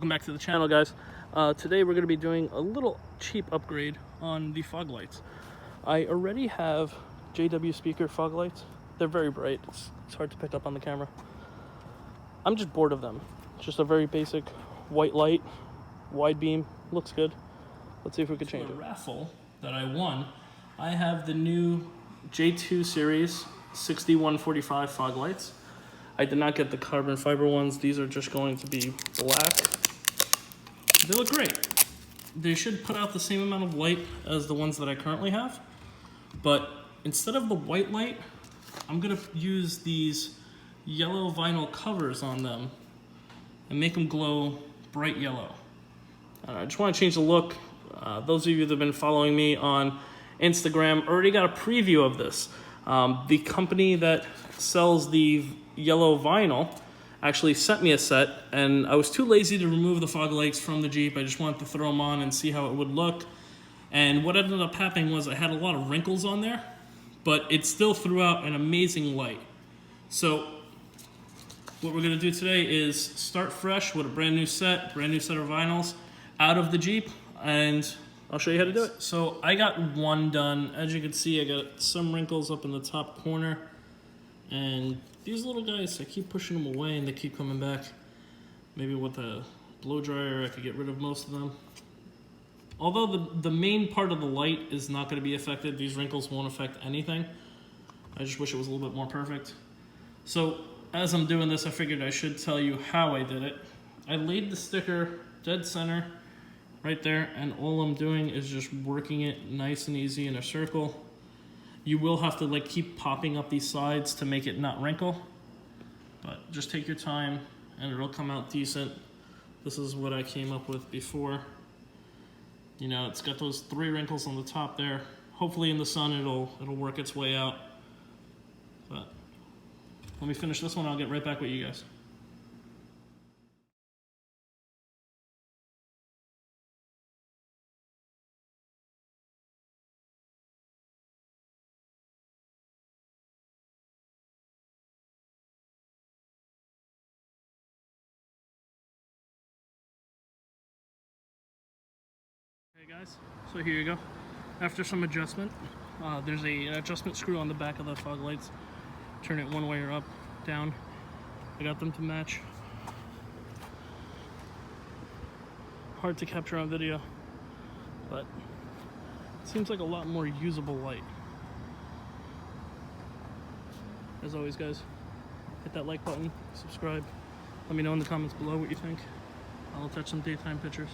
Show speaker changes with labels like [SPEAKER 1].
[SPEAKER 1] Welcome back to the channel, guys. Today we're going to be doing a little cheap upgrade on the fog lights. I already have JW speaker fog lights. They're very bright. It's hard to pick up on the camera. I'm just bored of them. Just a very basic white light, wide beam, looks good. Let's see if we can change it. Raffle that I won, I have the new J2 series 6145 fog lights. I did not get the carbon fiber ones. These are just going to be black. They look great. They should put out the same amount of light as the ones that I currently have, but instead of the white light, I'm gonna use these yellow vinyl covers on them and make them glow bright yellow. I just want to change the look. Those of you that have been following me on Instagram already got a preview of this. The company that sells the yellow vinyl actually sent me a set, and I was too lazy to remove the fog lights from the Jeep. I just wanted to throw them on and see how it would look. And what ended up happening was I had a lot of wrinkles on there, but it still threw out an amazing light. So what we're gonna do today is start fresh with a brand new set of vinyls out of the Jeep, and I'll show you how to do it. So I got one done. As you can see, I got some wrinkles up in the top corner, and these little guys, I keep pushing them away and they keep coming back. Maybe with a blow dryer I could get rid of most of them. Although the main part of the light is not going to be affected, these wrinkles won't affect anything. I just wish it was a little bit more perfect. So as I'm doing this, I figured I should tell you how I did it. I laid the sticker dead center right there, and all I'm doing is just working it nice and easy in a circle. You will have to keep popping up these sides to make it not wrinkle, but just take your time and it'll come out decent. This is what I came up with before. You know, it's got those 3 wrinkles on the top there. Hopefully in the sun it'll work its way out. But let me finish this one, I'll get right back with you guys. Hey guys, so here you go. After some adjustment, there's an adjustment screw on the back of the fog lights. Turn it one way or up, down. I got them to match. Hard to capture on video, but it seems like a lot more usable light. As always, guys, hit that like button, subscribe. Let me know in the comments below what you think. I'll attach some daytime pictures.